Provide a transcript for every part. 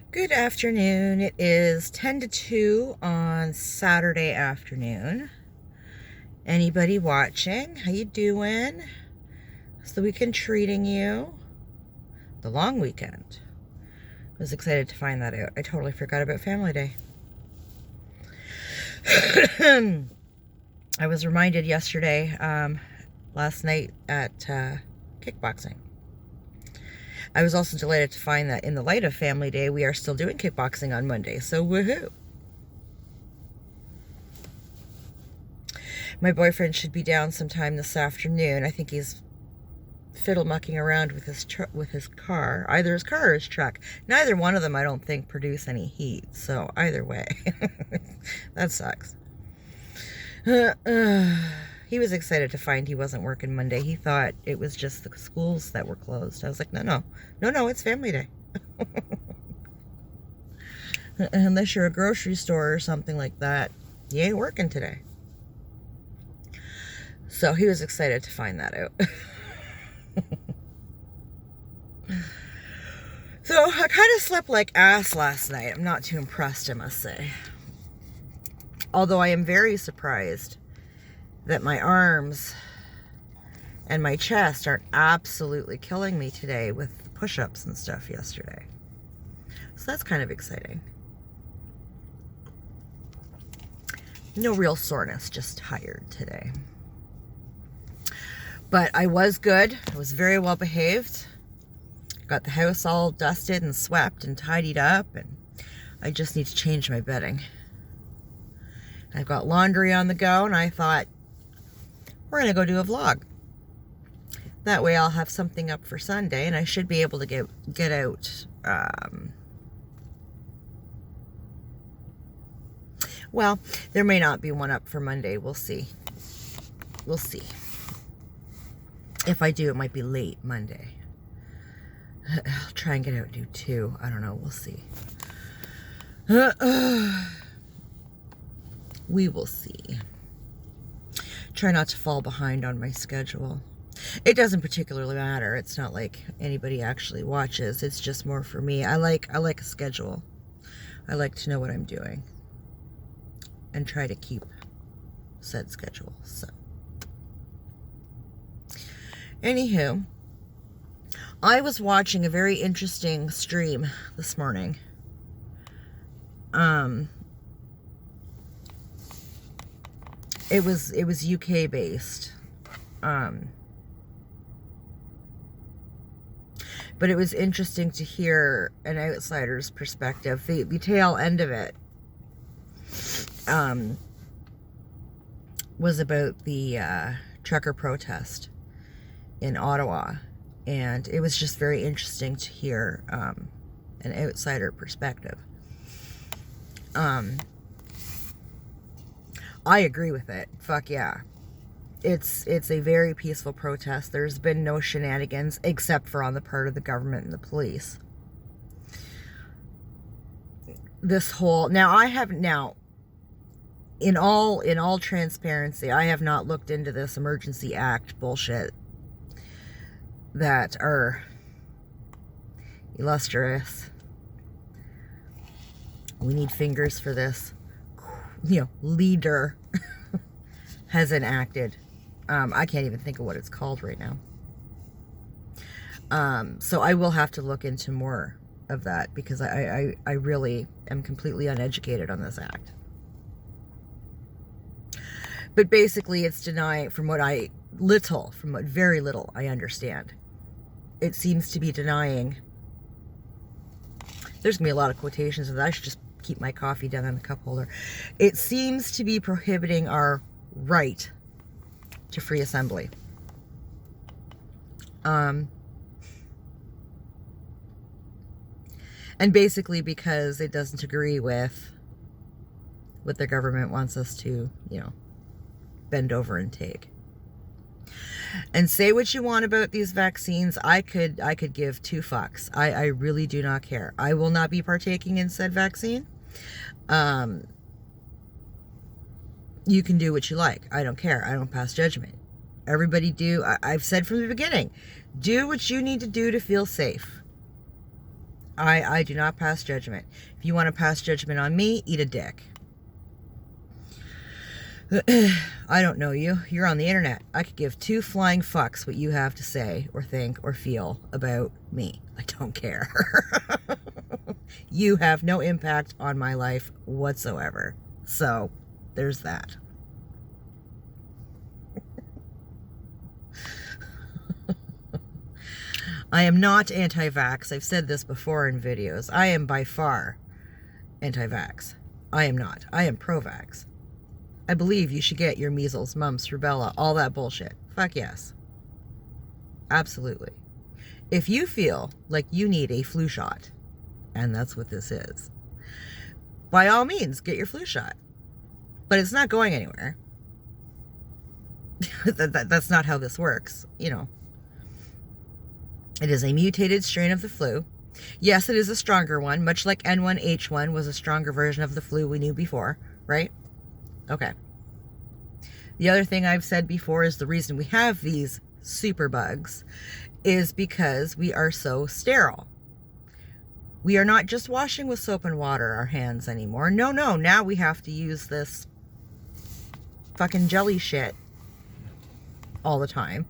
Good afternoon. It is 10 to 2 on Saturday afternoon. Anybody watching? How you doing? How's the weekend treating you? The long weekend. I was excited to find that out. I totally forgot about Family Day. I was reminded yesterday, last night at kickboxing. I was also delighted to find that in the light of Family Day, we are still doing kickboxing on Monday, so woohoo. My boyfriend should be down sometime this afternoon. I think he's fiddle mucking around with his car, either his car or his truck. Neither one of them, I don't think, produce any heat, so either way, that sucks. He was excited to find he wasn't working Monday. He thought it was just the schools that were closed. I was like, no, it's Family Day. Unless you're a grocery store or something like that, you ain't working today. So he was excited to find that out. So I kind of slept like ass last night. I'm not too impressed, I must say. Although I am very surprised that my arms and my chest aren't absolutely killing me today with push-ups and stuff yesterday. So that's kind of exciting. No real soreness, just tired today. But I was good. I was very well behaved. Got the house all dusted and swept and tidied up, and I just need to change my bedding. I've got laundry on the go, and I thought, we're going to go do a vlog. That way I'll have something up for Sunday, and I should be able to get out. Well, there may not be one up for Monday. We'll see. We'll see. If I do, it might be late Monday. I'll try and get out and do 2. I don't know. We'll see. We will see. Try not to fall behind on my schedule. It doesn't particularly matter. It's not like anybody actually watches. It's just more for me. I like a schedule. I like to know what I'm doing and try to keep said schedule. So, anywho, I was watching a very interesting stream this morning. It was UK based. But it was interesting to hear an outsider's perspective. The tail end of it was about the trucker protest in Ottawa. And it was just very interesting to hear an outsider perspective. I agree with it. Fuck yeah. It's a very peaceful protest. There's been no shenanigans except for on the part of the government and the police. This whole in all transparency, I have not looked into this Emergency Act bullshit that our illustrious, we need fingers for this, leader has enacted. I can't even think of what it's called right now. So I will have to look into more of that because I really am completely uneducated on this act. But basically it's denying, from what very little I understand, it seems to be denying, there's gonna be a lot of quotations of that. I should just keep my coffee down in the cup holder. It seems to be prohibiting our right to free assembly. And basically because it doesn't agree with what the government wants us to, bend over and take. And say what you want about these vaccines. I could give 2 fucks. I really do not care. I will not be partaking in said vaccine. You can do what you like. I don't care. I don't pass judgment. Everybody I've said from the beginning, do what you need to do to feel safe. I do not pass judgment. If you want to pass judgment on me, eat a dick. I don't know you. You're on the internet. I could give two flying fucks what you have to say or think or feel about me. I don't care. You have no impact on my life whatsoever. So, there's that. I am not anti-vax. I've said this before in videos. I am by far anti-vax. I am not. I am pro-vax. I believe you should get your measles, mumps, rubella, all that bullshit. Fuck yes. Absolutely. If you feel like you need a flu shot, and that's what this is, by all means, get your flu shot. But it's not going anywhere. That's not how this works, you know. It is a mutated strain of the flu. Yes, it is a stronger one, much like N1H1 was a stronger version of the flu we knew before, right? Okay. The other thing I've said before is the reason we have these super bugs is because we are so sterile. We are not just washing with soap and water our hands anymore. No, now we have to use this fucking jelly shit all the time.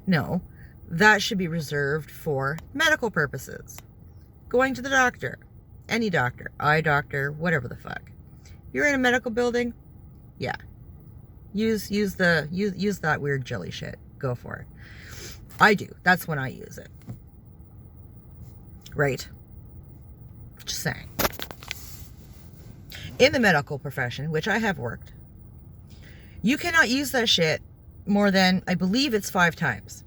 No, that should be reserved for medical purposes. Going to the doctor, any doctor, eye doctor, whatever the fuck. You're in a medical building, yeah. Use that weird jelly shit. Go for it. I do. That's when I use it. Right? Just saying. In the medical profession, which I have worked, you cannot use that shit more than, I believe it's 5 times.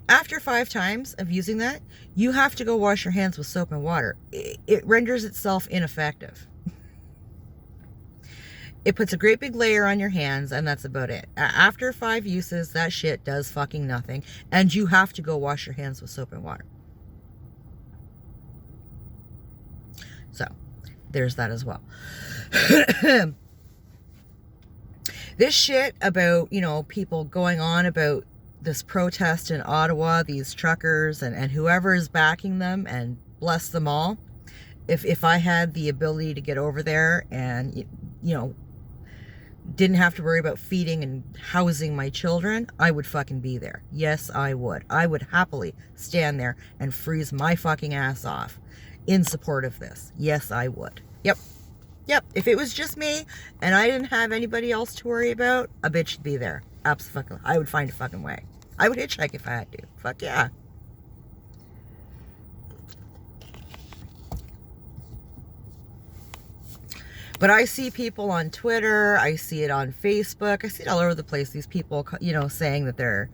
After 5 times of using that, you have to go wash your hands with soap and water. It renders itself ineffective. It puts a great big layer on your hands, and that's about it. After 5 uses, that shit does fucking nothing, and you have to go wash your hands with soap and water. So, there's that as well. This shit about, you know, people going on about this protest in Ottawa, these truckers and whoever is backing them, and bless them all. If I had the ability to get over there and, you know, didn't have to worry about feeding and housing my children, I would fucking be there. Yes, I would. I would happily stand there and freeze my fucking ass off in support of this. Yes, I would. Yep. If it was just me and I didn't have anybody else to worry about, a bitch would be there. Absolutely. I would find a fucking way. I would hitchhike if I had to. Fuck yeah. But I see people on Twitter, I see it on Facebook, I see it all over the place. These people, you know, saying that they're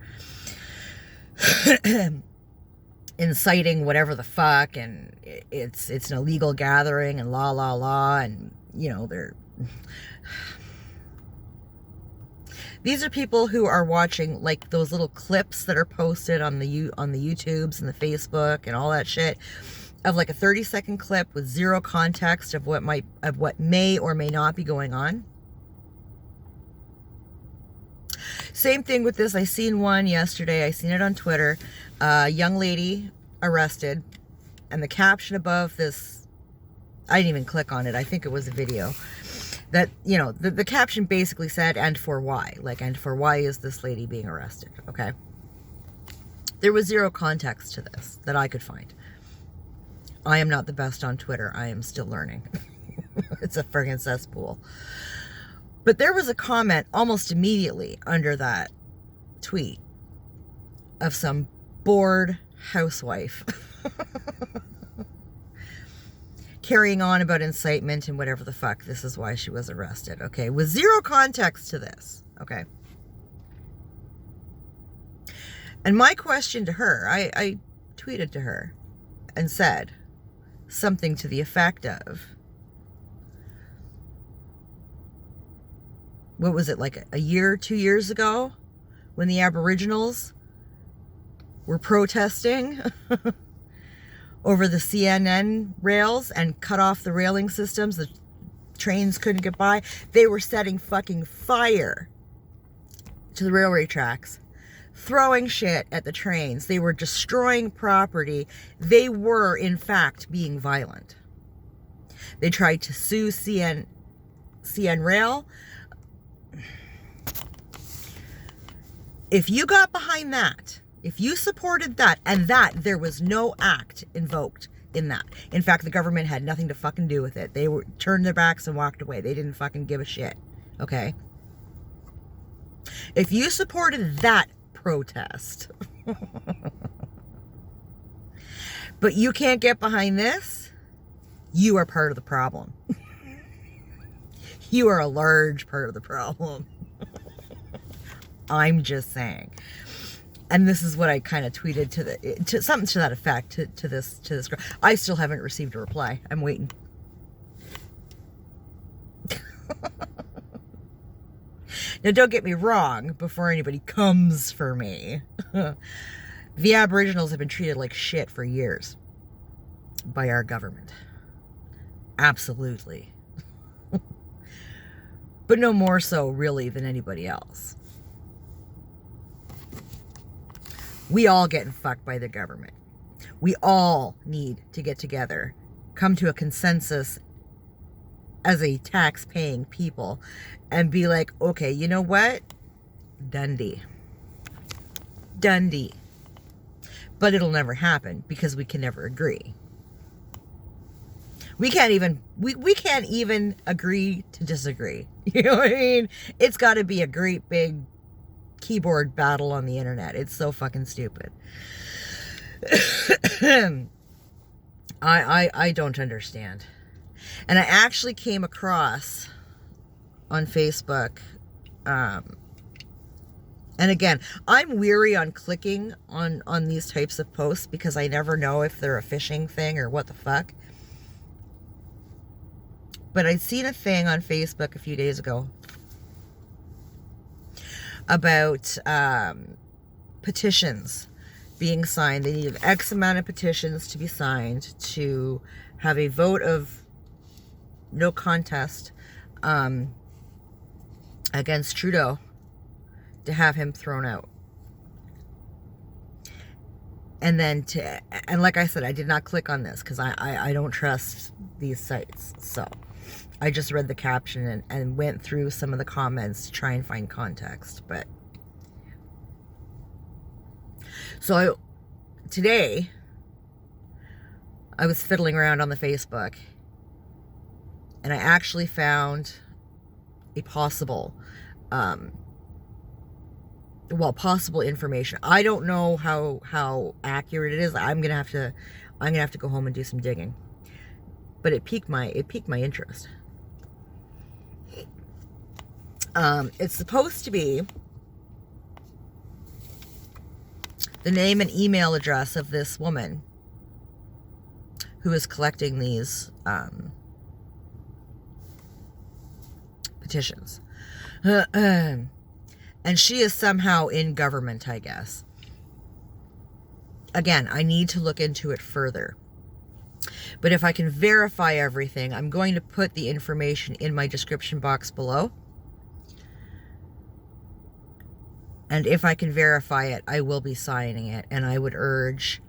inciting whatever the fuck, and it's an illegal gathering, and la, and, you know, they're... These are people who are watching, like, those little clips that are posted on the YouTubes and the Facebook and all that shit, of like a 30-second clip with zero context of what may or may not be going on. Same thing with this. I seen one yesterday. I seen it on Twitter. Young lady arrested, and the caption above this, I didn't even click on it. I think it was a video. That, you know, the caption basically said, and for why? Like, and for why is this lady being arrested? Okay. There was zero context to this that I could find. I am not the best on Twitter. I am still learning. It's a friggin' cesspool. But there was a comment almost immediately under that tweet of some bored housewife carrying on about incitement and whatever the fuck. This is why she was arrested. Okay. With zero context to this. Okay. And my question to her, I tweeted to her and said something to the effect of, what was it, like a year, 2 years ago, when the Aboriginals were protesting over the CNN rails and cut off the railing systems, the trains couldn't get by. They were setting fucking fire to the railway tracks. throwing shit at the trains. They were destroying property. They were, in fact, being violent. They tried to sue CN Rail. If you got behind that, if you supported that, and that there was no act invoked in that. In fact, the government had nothing to fucking do with it. They turned their backs and walked away. They didn't fucking give a shit. Okay? If you supported that protest, but you can't get behind this, you are part of the problem. You are a large part of the problem. I'm just saying. And this is what I kind of tweeted to something to that effect to this girl. I still haven't received a reply. I'm waiting. Now, don't get me wrong, before anybody comes for me. The Aboriginals have been treated like shit for years by our government. Absolutely. But no more so, really, than anybody else. We all getting fucked by the government. We all need to get together, come to a consensus as a tax-paying people, and be like, okay, you know what? Dundee. Dundee. But it'll never happen because we can never agree. We can't even agree to disagree. You know what I mean? It's got to be a great big keyboard battle on the internet. It's so fucking stupid. I don't understand. And I actually came across on Facebook, and again, I'm weary on clicking on these types of posts because I never know if they're a phishing thing or what the fuck. But I'd seen a thing on Facebook a few days ago about petitions being signed. They needed X amount of petitions to be signed to have a vote of no contest against Trudeau to have him thrown out. And then and like I said, I did not click on this because I don't trust these sites. So I just read the caption and went through some of the comments to try and find context. But so today I was fiddling around on the Facebook and I actually found a possible possible information. I don't know how accurate it is. I'm gonna have to go home and do some digging. But it piqued my interest. It's supposed to be the name and email address of this woman who is collecting these petitions. And she is somehow in government, I guess. Again, I need to look into it further. But if I can verify everything, I'm going to put the information in my description box below. And if I can verify it, I will be signing it. And I would urge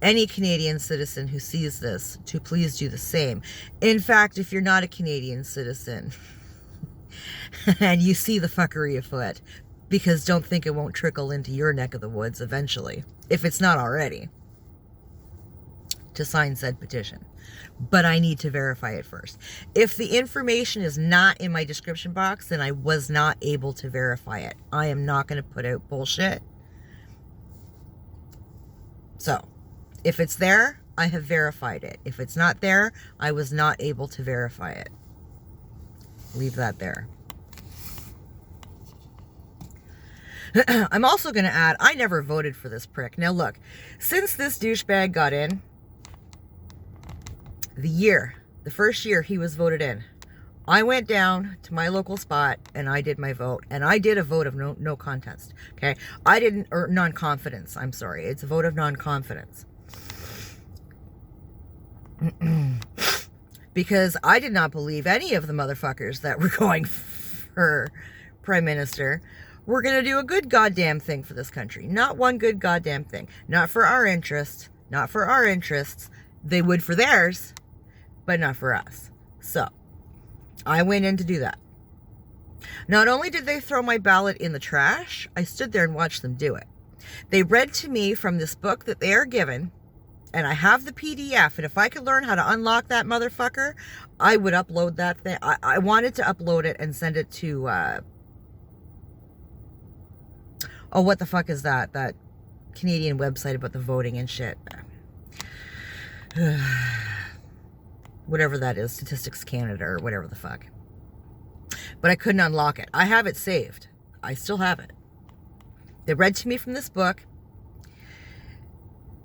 any Canadian citizen who sees this to please do the same. In fact, if you're not a Canadian citizen and you see the fuckery afoot, because don't think it won't trickle into your neck of the woods eventually, if it's not already, to sign said petition. But I need to verify it first. If the information is not in my description box, then I was not able to verify it. I am not going to put out bullshit. So, if it's there, I have verified it. If it's not there, I was not able to verify it. Leave that there. I'm also going to add, I never voted for this prick. Now look, since this douchebag got in, the first year he was voted in, I went down to my local spot and I did my vote. And I did a vote of no contest. Okay? Or non-confidence, I'm sorry. It's a vote of non-confidence. Because I did not believe any of the motherfuckers that were going for Prime Minister. we're going to do a good goddamn thing for this country. Not one good goddamn thing. Not for our interests. Not for our interests. They would for theirs, but not for us. So, I went in to do that. Not only did they throw my ballot in the trash, I stood there and watched them do it. They read to me from this book that they are given, and I have the PDF, and if I could learn how to unlock that motherfucker, I would upload that thing. I wanted to upload it and send it to, oh, what the fuck is that? That Canadian website about the voting and shit. Whatever that is, Statistics Canada or whatever the fuck. But I couldn't unlock it. I have it saved. I still have it. They read to me from this book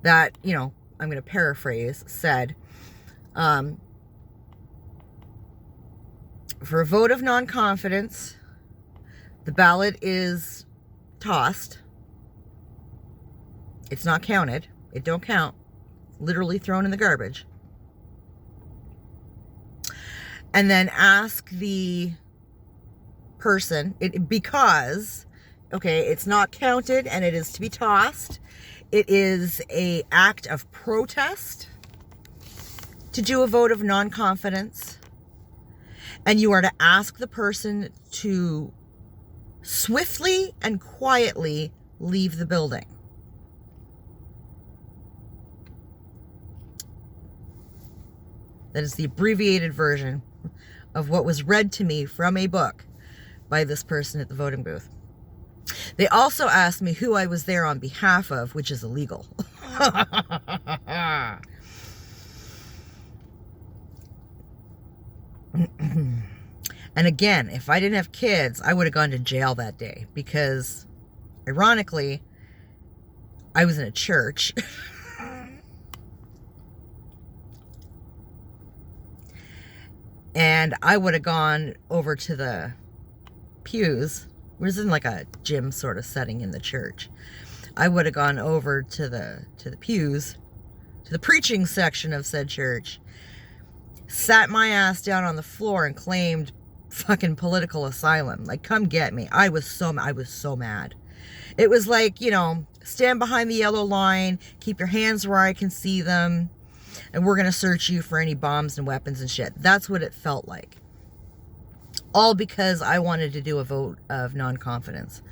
that, you know, I'm going to paraphrase, said, for a vote of non-confidence, the ballot is tossed. It's not counted. It don't count. Literally thrown in the garbage. And then ask the person, because, okay, it's not counted and it is to be tossed. It is an act of protest to do a vote of non-confidence. And you are to ask the person to swiftly and quietly leave the building. That is the abbreviated version of what was read to me from a book by this person at the voting booth. They also asked me who I was there on behalf of, which is illegal. And again, if I didn't have kids, I would have gone to jail that day because, ironically, I was in a church. And I would have gone over to the pews. It was in like a gym sort of setting in the church. I would have gone over to the pews, to the preaching section of said church, sat my ass down on the floor and claimed fucking political asylum. Like, come get me. I was so mad. It was like, you know, stand behind the yellow line, keep your hands where I can see them, and we're going to search you for any bombs and weapons and shit. That's what it felt like. All because I wanted to do a vote of non-confidence.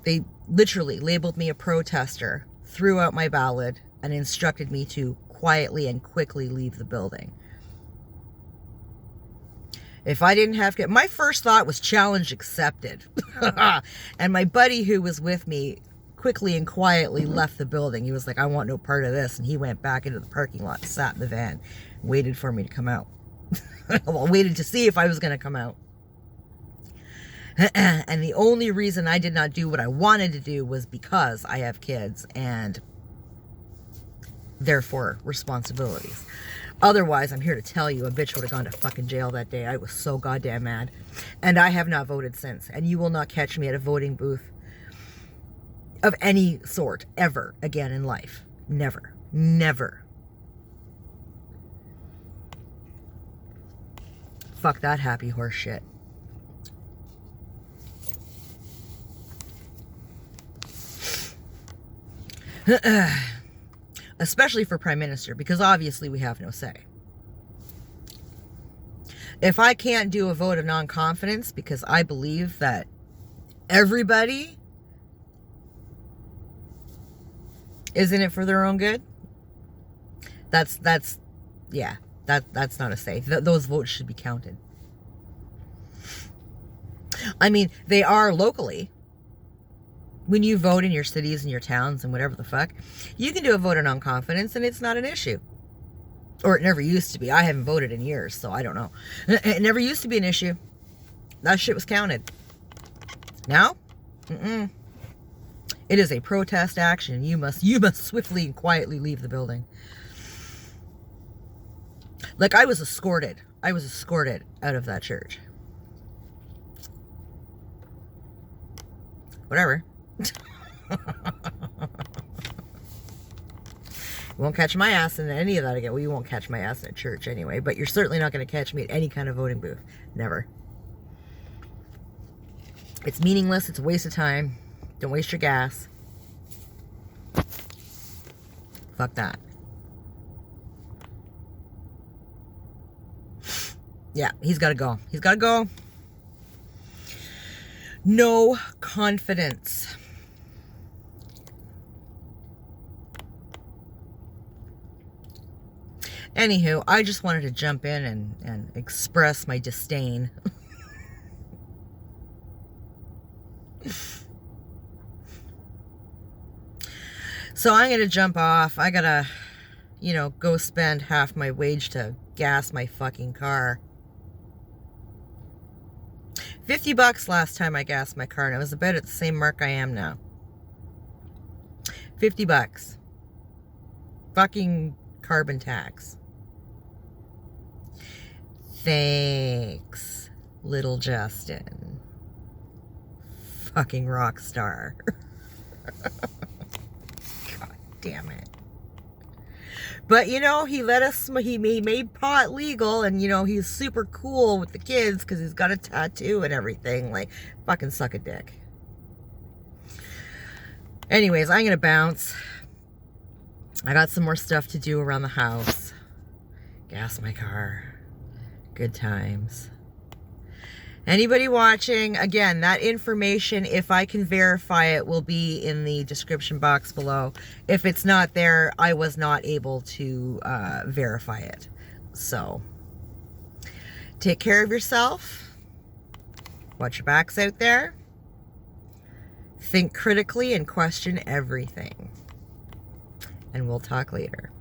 They literally labeled me a protester, threw out my ballot, and instructed me to quietly and quickly leave the building. If I didn't have to, my first thought was challenge accepted. And my buddy who was with me quickly and quietly left the building. He was like, I want no part of this. And he went back into the parking lot, sat in the van, waited for me to come out. Well, waited to see if I was going to come out. And the only reason I did not do what I wanted to do was because I have kids and therefore responsibilities. Otherwise, I'm here to tell you, a bitch would have gone to fucking jail that day. I was so goddamn mad. And I have not voted since. And you will not catch me at a voting booth of any sort ever again in life. Never. Never. Fuck that happy horse shit. Especially for Prime Minister, because obviously we have no say. If I can't do a vote of non-confidence because I believe that everybody is in it for their own good, that's not a say. Those votes should be counted. I mean, they are locally. When you vote in your cities and your towns and whatever the fuck, you can do a vote of non-confidence and it's not an issue. Or it never used to be. I haven't voted in years, so I don't know. It never used to be an issue. That shit was counted. Now? Mm-mm. It is a protest action. You must swiftly and quietly leave the building. Like, I was escorted. I was escorted out of that church. Whatever. You won't catch my ass in any of that again. Well, you won't catch my ass in a church anyway, but you're certainly not going to catch me at any kind of voting booth. Never. It's meaningless. It's a waste of time. Don't waste your gas. Fuck that. Yeah, he's got to go. He's got to go. No confidence. Anywho, I just wanted to jump in and express my disdain. So I'm going to jump off. I got to, go spend half my wage to gas my fucking car. $50 last time I gassed my car, and I was about at the same mark I am now. $50. Fucking carbon tax. Thanks, little Justin. Fucking rock star. God damn it. But, he let us, he made pot legal, and, he's super cool with the kids because he's got a tattoo and everything. Like, fucking suck a dick. Anyways, I'm going to bounce. I got some more stuff to do around the house. Gas my car. Good times. Anybody watching, again, that information, if I can verify it, will be in the description box below. If it's not there, I was not able to verify it. So, take care of yourself. Watch your backs out there. Think critically and question everything. And we'll talk later.